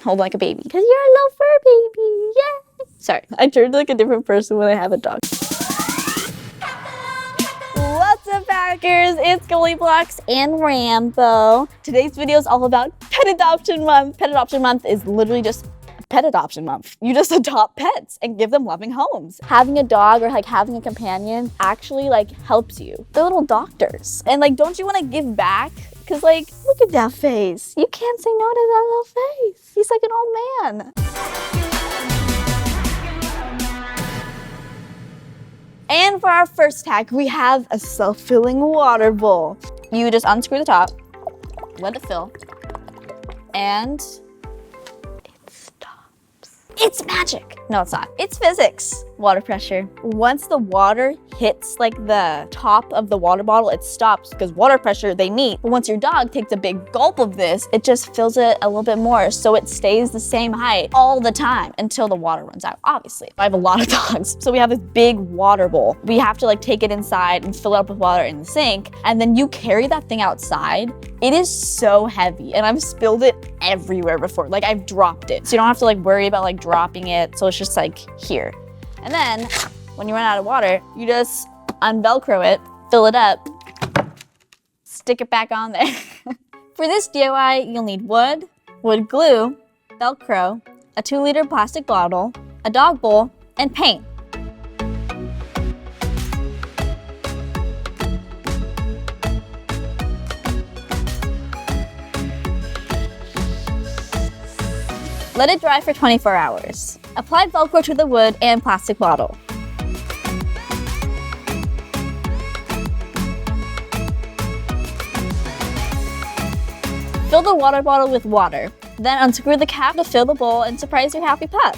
hold like a baby because you're a little fur baby. Yeah. Sorry, I turned like a different person when I have a dog. What's up, Packers? It's GoldieBlox and Rambo. Today's video is all about Pet Adoption Month. Pet Adoption Month is literally just Pet Adoption Month. You just adopt pets and give them loving homes. Having a dog or like having a companion actually like helps you. They're little doctors. And like, don't you want to give back? Cause like, look at that face. You can't say no to that little face. He's like an old man. And for our first hack, we have a self-filling water bowl. You just unscrew the top, let it fill, and it stops. It's magic. No, it's not. It's physics. Water pressure. Once the water hits like the top of the water bottle, it stops because water pressure, they meet. But once your dog takes a big gulp of this, it just fills it a little bit more. So it stays the same height all the time until the water runs out, obviously. I have a lot of dogs. So we have this big water bowl. We have to like take it inside and fill it up with water in the sink. And then you carry that thing outside. It is so heavy and I've spilled it everywhere before. Like I've dropped it. So you don't have to like worry about like dropping it. So it's just like here. And then when you run out of water, you just unvelcro it, fill it up, stick it back on there. For this DIY, you'll need wood glue, Velcro, a 2-liter plastic bottle, a dog bowl, and paint. Let it dry for 24 hours. Apply Velcro to the wood and plastic bottle. Fill the water bottle with water. Then unscrew the cap to fill the bowl and surprise your happy pup.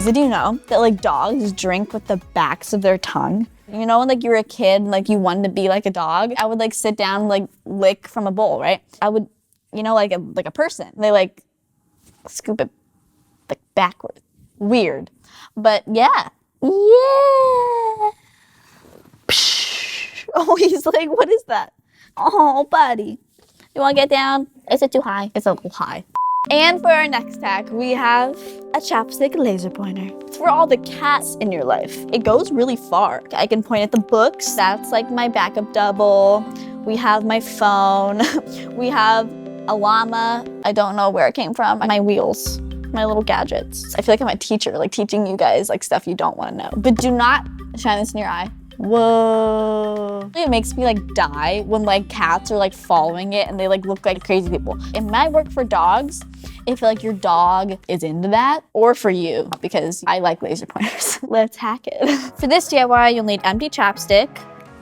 Did you know that like dogs drink with the backs of their tongue? You know when like you were a kid and like you wanted to be like a dog? I would like sit down and like lick from a bowl, right? I would, you know, like a person. They like scoop it like backward. Weird. But yeah. Yeah. Psh. Oh, he's like, what is that? Oh, buddy. You wanna get down? Is it too high? It's a little high. And for our next hack, we have a chapstick laser pointer. It's for all the cats in your life. It goes really far. I can point at the books. That's like my backup double. We have my phone. We have a llama. I don't know where it came from. My wheels, my little gadgets. I feel like I'm a teacher, like teaching you guys like stuff you don't want to know. But do not shine this in your eye. Whoa. It makes me like die when like cats are like following it and they like look like crazy people. It might work for dogs if like your dog is into that, or for you, because I like laser pointers. Let's hack it. For this DIY, you'll need empty chapstick,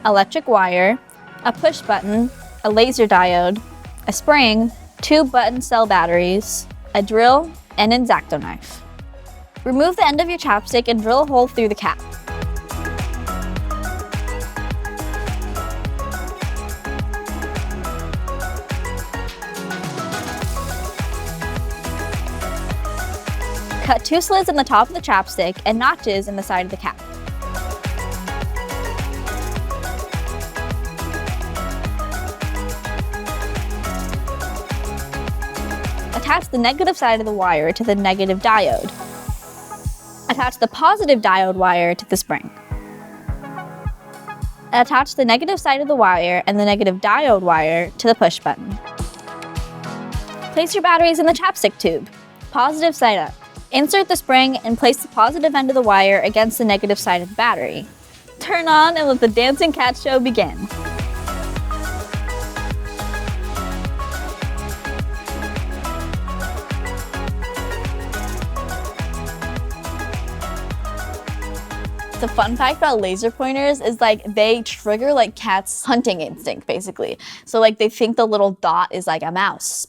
electric wire, a push button, a laser diode, a spring, 2 button cell batteries, a drill, and an X-Acto knife. Remove the end of your chapstick and drill a hole through the cap. Cut 2 slits in the top of the chapstick and notches in the side of the cap. Attach the negative side of the wire to the negative diode. Attach the positive diode wire to the spring. Attach the negative side of the wire and the negative diode wire to the push button. Place your batteries in the chapstick tube, positive side up. Insert the spring and place the positive end of the wire against the negative side of the battery. Turn on and let the dancing cat show begin. The fun fact about laser pointers is like they trigger like cats' hunting instinct basically. So like they think the little dot is like a mouse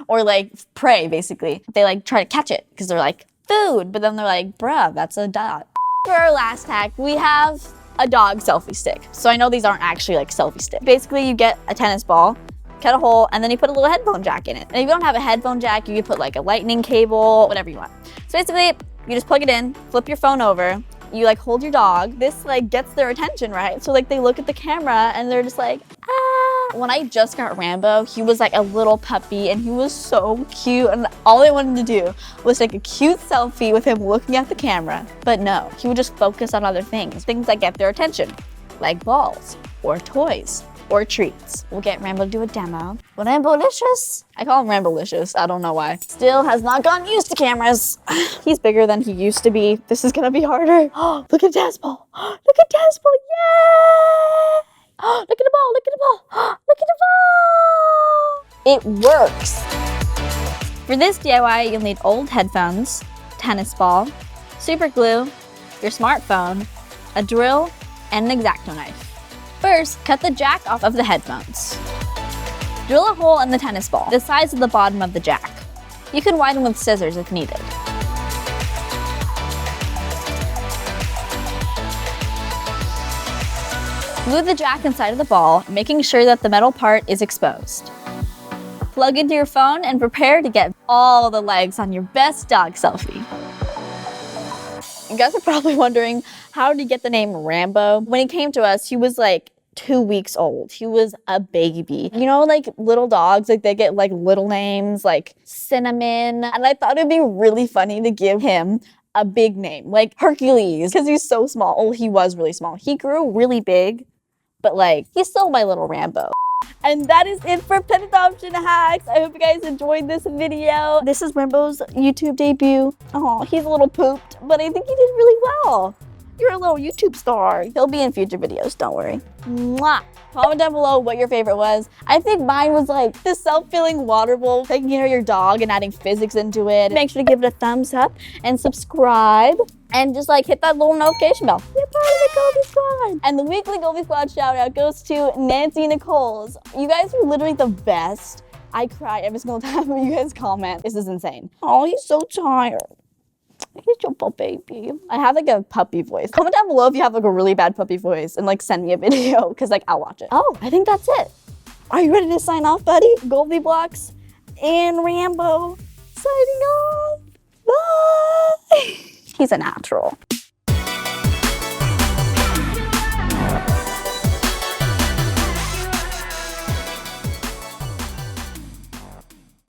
or like prey basically. They like try to catch it because they're like food, but then they're like, bruh, that's a dot. For our last hack, we have a dog selfie stick. So I know these aren't actually like selfie sticks. Basically you get a tennis ball, cut a hole, and then you put a little headphone jack in it. And if you don't have a headphone jack, you can put like a lightning cable, whatever you want. So basically you just plug it in, flip your phone over, you like hold your dog. This like gets their attention, right? So like they look at the camera and they're just like, ah. when I just got Rambo, he was like a little puppy and he was so cute, and all I wanted to do was take a cute selfie with him looking at the camera. But no, he would just focus on other things that get their attention, like balls or toys or treats. We'll get Rambo to do a demo. Rambolicious. I call him Rambolicious. I don't know why. Still has not gotten used to cameras. He's bigger than he used to be. This is gonna be harder. Look at Tazball. Look at Tazball. Yay! Look at the ball. Look at the ball. Look at the ball. It works. For this DIY, you'll need old headphones, tennis ball, super glue, your smartphone, a drill, and an X-Acto knife. First, cut the jack off of the headphones. Drill a hole in the tennis ball, the size of the bottom of the jack. You can widen with scissors if needed. Glue the jack inside of the ball, making sure that the metal part is exposed. Plug into your phone and prepare to get all the legs on your best dog selfie. You guys are probably wondering, how did he get the name Rambo? When he came to us, he was like 2 weeks old. He was a baby. You know, like little dogs, like they get like little names like Cinnamon. And I thought it'd be really funny to give him a big name, like Hercules, because he's so small. Oh, he was really small. He grew really big, but like, he's still my little Rambo. And that is it for pet adoption hacks. I hope you guys enjoyed this video. This is Rambo's YouTube debut. Oh, he's a little pooped, but I think he did really well. You're a little YouTube star. He'll be in future videos, don't worry. Mwah. Comment down below what your favorite was. I think mine was like the self-filling water bowl, taking care of your dog and adding physics into it. Make sure to give it a thumbs up and subscribe. And just like hit that little notification bell. You're part of the Goldie Squad. And the weekly Goldie Squad shout out goes to Nancy Nichols. You guys are literally the best. I cry every single time you guys comment. This is insane. Oh, he's so tired. He's your little baby. I have like a puppy voice. Comment down below if you have like a really bad puppy voice and like send me a video because like I'll watch it. Oh, I think that's it. Are you ready to sign off, buddy? GoldieBlox and Rambo signing off. Bye. He's a natural.